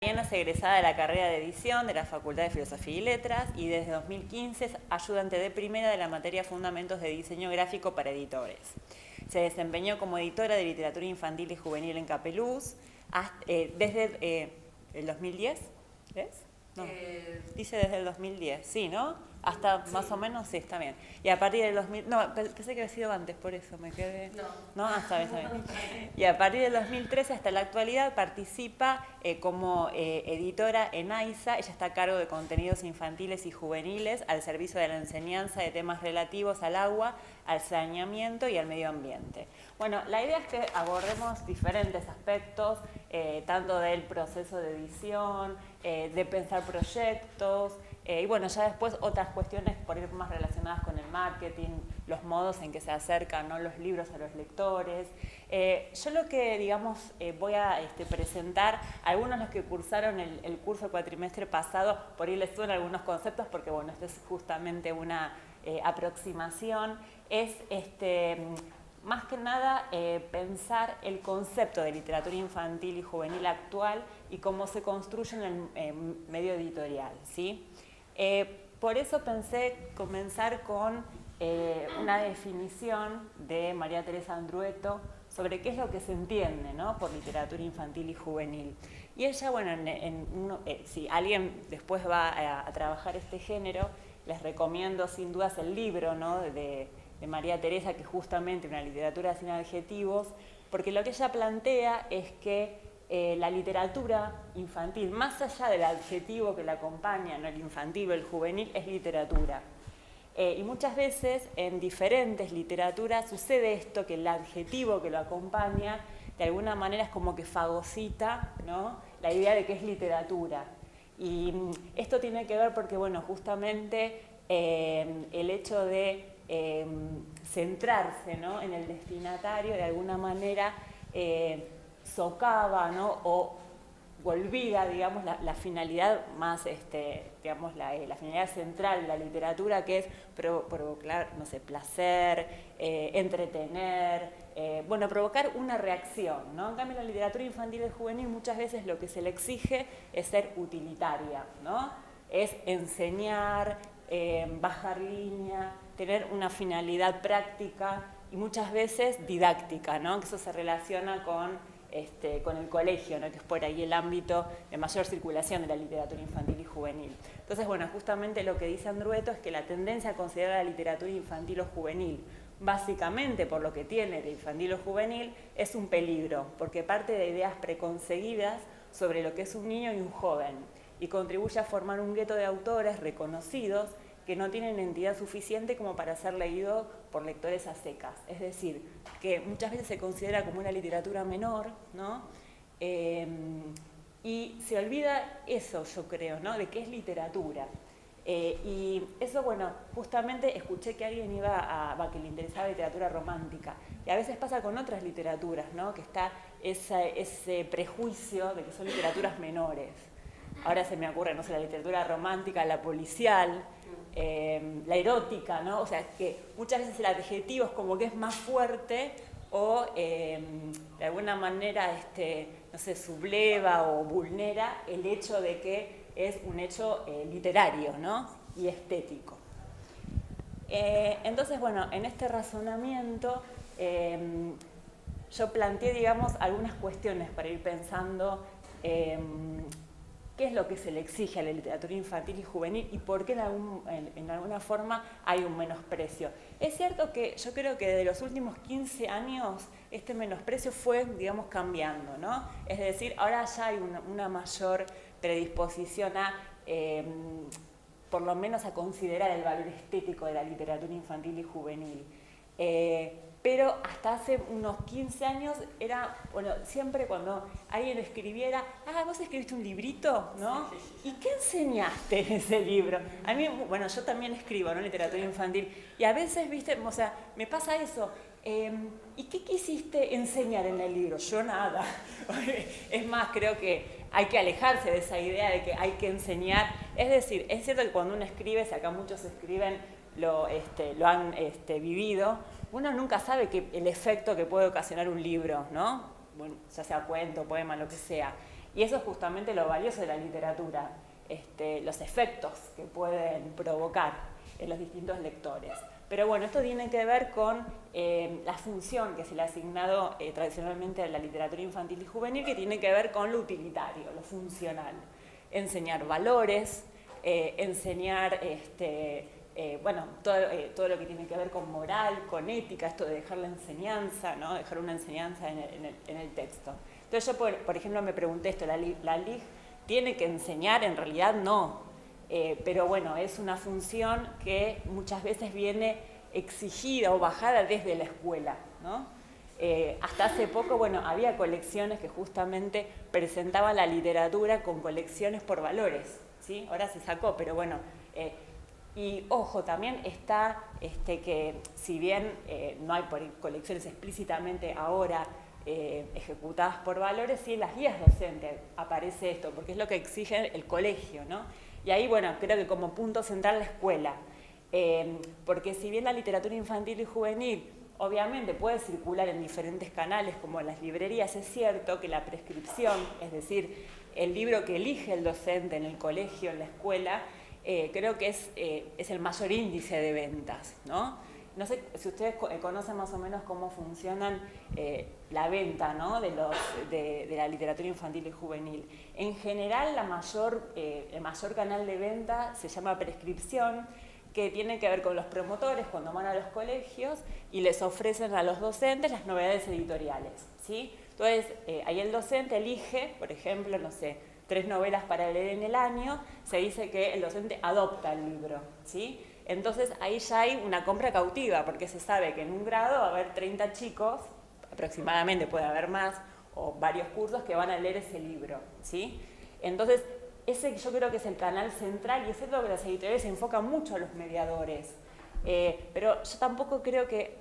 Mariana es egresada de la carrera de edición de la Facultad de Filosofía y Letras y desde 2015 es ayudante de primera de la materia Fundamentos de Diseño Gráfico para Editores. Se desempeñó como editora de literatura infantil y juvenil en Capeluz desde el 2010, ¿ves? No. Dice desde el 2010, sí, ¿no? Hasta sí. Más o menos, sí, está bien. Y a partir del 2000, no, pensé que había sido antes, por eso me quedé. No, está bien, está bien. Y a partir del 2013 hasta la actualidad participa como editora en AISA. Ella está a cargo de contenidos infantiles y juveniles al servicio de la enseñanza de temas relativos al agua, al saneamiento y al medio ambiente. Bueno, la idea es que abordemos diferentes aspectos, tanto del proceso de edición, de pensar proyectos, y bueno, ya después otras cuestiones por ir más relacionadas con el marketing, los modos en que se acercan, ¿no?, los libros a los lectores. Yo lo que, digamos, voy a presentar, algunos los que cursaron el curso cuatrimestre pasado, por ahí les suenan algunos conceptos, porque bueno, esto es justamente una aproximación, es más que nada pensar el concepto de literatura infantil y juvenil actual y cómo se construye en el medio editorial, ¿sí? Por eso pensé comenzar con una definición de María Teresa Andrueto sobre qué es lo que se entiende, ¿no?, por literatura infantil y juvenil. Y ella, bueno, si alguien después va a trabajar este género, les recomiendo sin dudas el libro, ¿no?, de María Teresa, que es justamente una literatura sin adjetivos, porque lo que ella plantea es que la literatura infantil, más allá del adjetivo que la acompaña, ¿no?, el infantil o el juvenil, es literatura. Y muchas veces en diferentes literaturas sucede esto, que el adjetivo que lo acompaña de alguna manera es como que fagocita, ¿no?, la idea de que es literatura. Y esto tiene que ver porque, bueno, justamente el hecho de centrarse, ¿no?, en el destinatario de alguna manera socava, ¿no?, o olvida, digamos, la finalidad más, digamos, la finalidad central de la literatura, que es provocar, no sé, placer, entretener, bueno, provocar una reacción, ¿no? En cambio, la literatura infantil y juvenil muchas veces lo que se le exige es ser utilitaria, ¿no? Es enseñar, bajar línea, tener una finalidad práctica y muchas veces didáctica, ¿no? Que eso se relaciona con el colegio, ¿no?, que es por ahí el ámbito de mayor circulación de la literatura infantil y juvenil. Entonces, bueno, justamente lo que dice Andrueto es que la tendencia a considerar la literatura infantil o juvenil, básicamente por lo que tiene de infantil o juvenil, es un peligro, porque parte de ideas preconcebidas sobre lo que es un niño y un joven, y contribuye a formar un gueto de autores reconocidos que no tienen entidad suficiente como para ser leído por lectores a secas. Es decir, que muchas veces se considera como una literatura menor, ¿no? Y se olvida eso, yo creo, ¿no?, de qué es literatura. Y eso, bueno, justamente escuché que alguien que le interesaba literatura romántica. Y a veces pasa con otras literaturas, ¿no?, que está ese prejuicio de que son literaturas menores. Ahora se me ocurre, no sé, la literatura romántica, la policial, la erótica, ¿no? O sea, que muchas veces el adjetivo es como que es más fuerte o de alguna manera, no sé, subleva o vulnera el hecho de que es un hecho literario, ¿no?, y estético. Entonces, bueno, en este razonamiento yo planteé, digamos, algunas cuestiones para ir pensando qué es lo que se le exige a la literatura infantil y juvenil y por qué en alguna forma hay un menosprecio. Es cierto que yo creo que desde los últimos 15 años este menosprecio fue, digamos, cambiando, ¿no? Es decir, ahora ya hay una mayor predisposición a, por lo menos a considerar el valor estético de la literatura infantil y juvenil. Pero hasta hace unos 15 años era, bueno, siempre cuando alguien escribiera, vos escribiste un librito, ¿no? ¿Y qué enseñaste en ese libro? A mí, bueno, yo también escribo, ¿no?, literatura infantil, y a veces, viste, o sea, me pasa eso. ¿Y qué quisiste enseñar en el libro? Yo nada. Es más, creo que hay que alejarse de esa idea de que hay que enseñar. Es decir, es cierto que cuando uno escribe, si acá muchos escriben, lo han vivido, uno nunca sabe el efecto que puede ocasionar un libro, ¿no? Bueno, ya sea cuento, poema, lo que sea. Y eso es justamente lo valioso de la literatura, los efectos que pueden provocar en los distintos lectores. Pero bueno, esto tiene que ver con la función que se le ha asignado tradicionalmente a la literatura infantil y juvenil, que tiene que ver con lo utilitario, lo funcional. Enseñar valores, enseñar todo lo que tiene que ver con moral, con ética, esto de dejar la enseñanza, ¿no? Dejar una enseñanza en el texto. Entonces yo, por ejemplo, me pregunté esto, ¿la LIG tiene que enseñar? En realidad no. Pero bueno, es una función que muchas veces viene exigida o bajada desde la escuela, ¿no? Hasta hace poco, bueno, había colecciones que justamente presentaban la literatura con colecciones por valores, ¿sí? Ahora se sacó, pero bueno, y ojo, también está que si bien no hay colecciones explícitamente ahora ejecutadas por valores, sí en las guías docentes aparece esto, porque es lo que exige el colegio, ¿no? Y ahí, bueno, creo que como punto central la escuela, porque si bien la literatura infantil y juvenil obviamente puede circular en diferentes canales como en las librerías, es cierto que la prescripción, es decir, el libro que elige el docente en el colegio, en la escuela, creo que es el mayor índice de ventas, ¿no? No sé si ustedes conocen más o menos cómo funcionan la venta, ¿no? de la literatura infantil y juvenil. En general, el mayor canal de venta se llama prescripción, que tiene que ver con los promotores cuando van a los colegios y les ofrecen a los docentes las novedades editoriales, ¿sí? Entonces, ahí el docente elige, por ejemplo, no sé, 3 novelas para leer en el año, se dice que el docente adopta el libro, ¿sí? Entonces ahí ya hay una compra cautiva, porque se sabe que en un grado va a haber 30 chicos, aproximadamente puede haber más, o varios cursos que van a leer ese libro, ¿sí? Entonces, ese yo creo que es el canal central, y es cierto que las editoriales se enfocan mucho a los mediadores, pero yo tampoco creo que,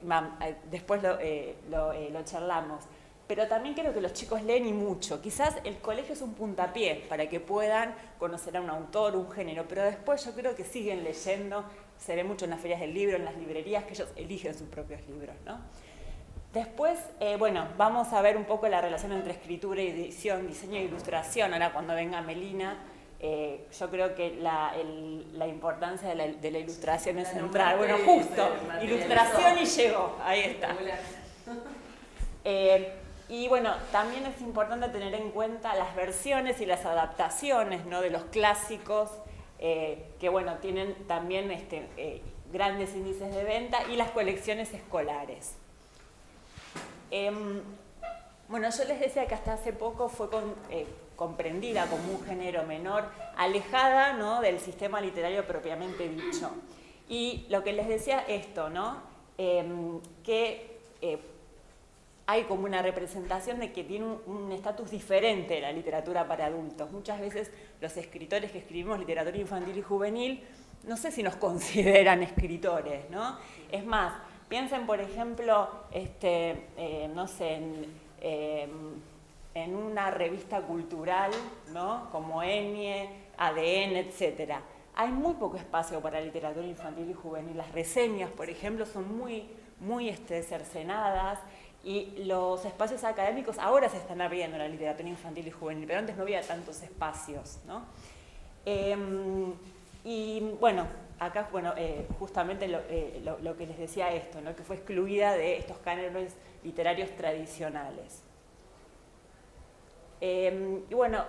después lo charlamos, pero también creo que los chicos leen y mucho. Quizás el colegio es un puntapié para que puedan conocer a un autor, un género, pero después yo creo que siguen leyendo, se ve mucho en las ferias del libro, en las librerías, que ellos eligen sus propios libros, ¿no? Después, bueno, vamos a ver un poco la relación entre escritura y edición, diseño e ilustración. Ahora cuando venga Melina, yo creo que la importancia de la ilustración es central. Bueno, justo, ilustración y llegó, ahí está. Y bueno, también es importante tener en cuenta las versiones y las adaptaciones, ¿no? de los clásicos, que bueno, tienen también grandes índices de venta, y las colecciones escolares. Bueno, yo les decía que hasta hace poco fue comprendida como un género menor, alejada, ¿no? del sistema literario propiamente dicho. Y lo que les decía esto, ¿no? Que hay como una representación de que tiene un estatus diferente la literatura para adultos. Muchas veces los escritores que escribimos literatura infantil y juvenil, no sé si nos consideran escritores, ¿no? Es más, piensen, por ejemplo, no sé, en una revista cultural, ¿no? Como Enie, ADN, etc. Hay muy poco espacio para literatura infantil y juvenil. Las reseñas, por ejemplo, son muy cercenadas, y los espacios académicos ahora se están abriendo en la literatura infantil y juvenil, pero antes no había tantos espacios, ¿no? Y bueno, acá, justamente lo que les decía esto, ¿no? Que fue excluida de estos cánones literarios tradicionales. Y bueno,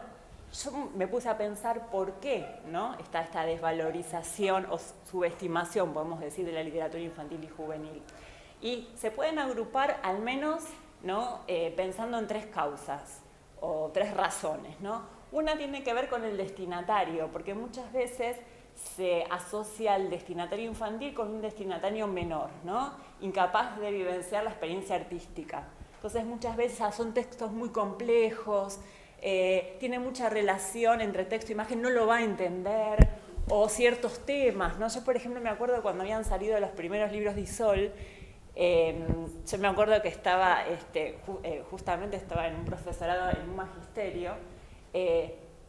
yo me puse a pensar por qué, ¿no? está esta desvalorización o subestimación, podemos decir, de la literatura infantil y juvenil. Y se pueden agrupar al menos, ¿no? Pensando en 3 causas o 3 razones, ¿no? Una tiene que ver con el destinatario, porque muchas veces se asocia el destinatario infantil con un destinatario menor, ¿no? Incapaz de vivenciar la experiencia artística. Entonces muchas veces son textos muy complejos, tiene mucha relación entre texto e imagen, no lo va a entender, o ciertos temas, ¿no? Yo, por ejemplo, me acuerdo cuando habían salido los primeros libros de Isol, yo me acuerdo que estaba, justamente estaba en un profesorado, en un magisterio,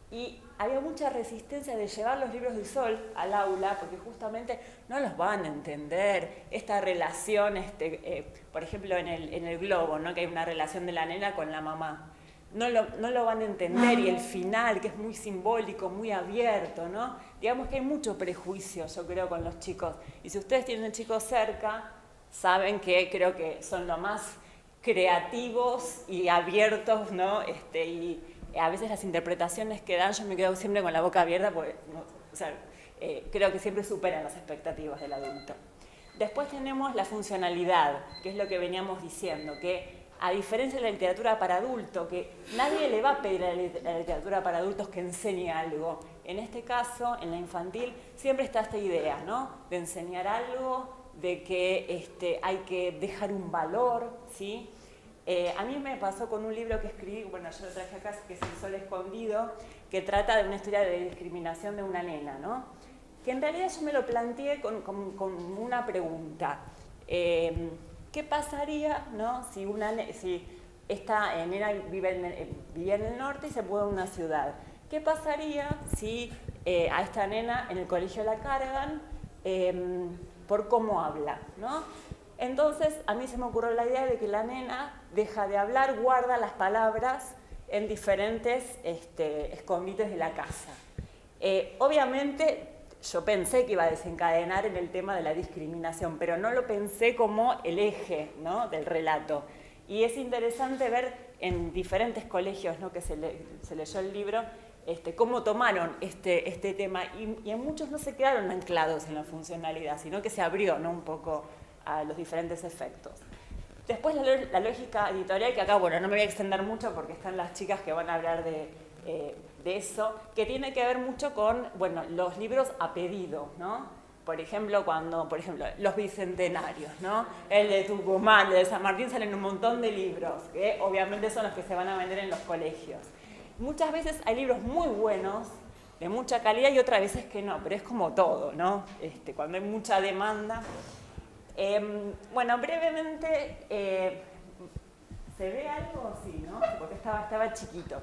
y había mucha resistencia de llevar los libros de Isol al aula, porque justamente no los van a entender, esta relación, por ejemplo, en el globo, ¿no? Que hay una relación de la nena con la mamá. no lo van a entender, y el final, que es muy simbólico, muy abierto, ¿no? Digamos que hay mucho prejuicio, yo creo, con los chicos. Y si ustedes tienen chicos cerca, saben que creo que son lo más creativos y abiertos, ¿no? Y a veces las interpretaciones que dan, yo me quedo siempre con la boca abierta, porque o sea, creo que siempre superan las expectativas del adulto. Después tenemos la funcionalidad, que es lo que veníamos diciendo, que a diferencia de la literatura para adultos, que nadie le va a pedir a la literatura para adultos que enseñe algo. En este caso, en la infantil, siempre está esta idea, ¿no? De enseñar algo, de que hay que dejar un valor, ¿sí? A mí me pasó con un libro que escribí, bueno, yo lo traje acá, que es El sol escondido, que trata de una historia de discriminación de una nena, ¿no? Que en realidad yo me lo planteé con una pregunta. ¿Qué pasaría, ¿no? si esta nena vivía en el norte y se mudó a una ciudad? ¿Qué pasaría si a esta nena en el colegio la cargan por cómo habla, ¿no? Entonces a mí se me ocurrió la idea de que la nena deja de hablar, guarda las palabras en diferentes escondites de la casa. Obviamente yo pensé que iba a desencadenar en el tema de la discriminación, pero no lo pensé como el eje, ¿no? del relato. Y es interesante ver en diferentes colegios, ¿no? que se leyó el libro, cómo tomaron este tema, y en muchos no se quedaron anclados en la funcionalidad, sino que se abrió, ¿no? un poco a los diferentes efectos. Después la lógica editorial, que acá, bueno, no me voy a extender mucho porque están las chicas que van a hablar de eso, que tiene que ver mucho con, bueno, los libros a pedido, ¿no? Por ejemplo, los bicentenarios, ¿no? El de Tucumán, el de San Martín, salen un montón de libros, que obviamente son los que se van a vender en los colegios. Muchas veces hay libros muy buenos, de mucha calidad, y otras veces que no, pero es como todo, ¿no? Cuando hay mucha demanda. Bueno, brevemente, ¿se ve algo? Sí, ¿no? Porque estaba chiquito.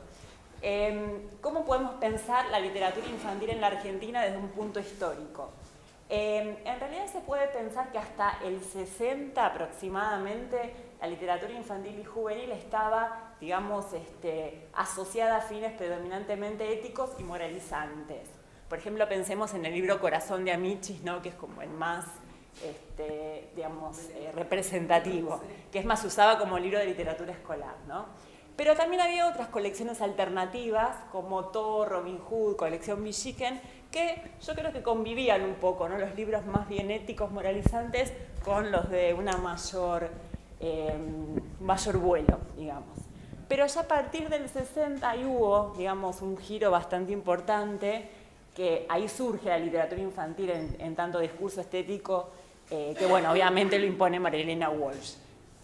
¿Cómo podemos pensar la literatura infantil en la Argentina desde un punto histórico? En realidad se puede pensar que hasta el 60 aproximadamente la literatura infantil y juvenil estaba, digamos, asociada a fines predominantemente éticos y moralizantes. Por ejemplo, pensemos en el libro Corazón de Amichis, ¿no? que es como el más digamos, representativo, que es más usado como libro de literatura escolar, ¿no? Pero también había otras colecciones alternativas, como Thor, Robin Hood, colección Villiquen, que yo creo que convivían un poco, ¿no? Los libros más bien éticos, moralizantes, con los de una mayor vuelo, digamos. Pero ya a partir del 60 ahí hubo, digamos, un giro bastante importante, que ahí surge la literatura infantil en tanto discurso estético, que bueno, obviamente lo impone María Elena Walsh.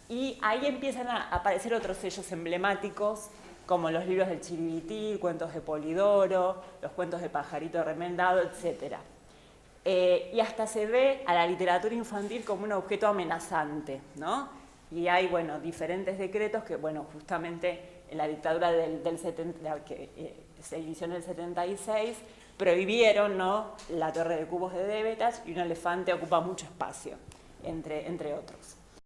Y ahí empiezan a aparecer otros sellos emblemáticos, como los libros del Chiribitil, cuentos de Polidoro, los cuentos de Pajarito Remendado, etc. Y hasta se ve a la literatura infantil como un objeto amenazante, ¿no? Y hay, bueno, diferentes decretos que, bueno, justamente en la dictadura del 70, que se inició en el 76, prohibieron, ¿no? La torre de cubos de Débetas, y un elefante ocupa mucho espacio, entre otros.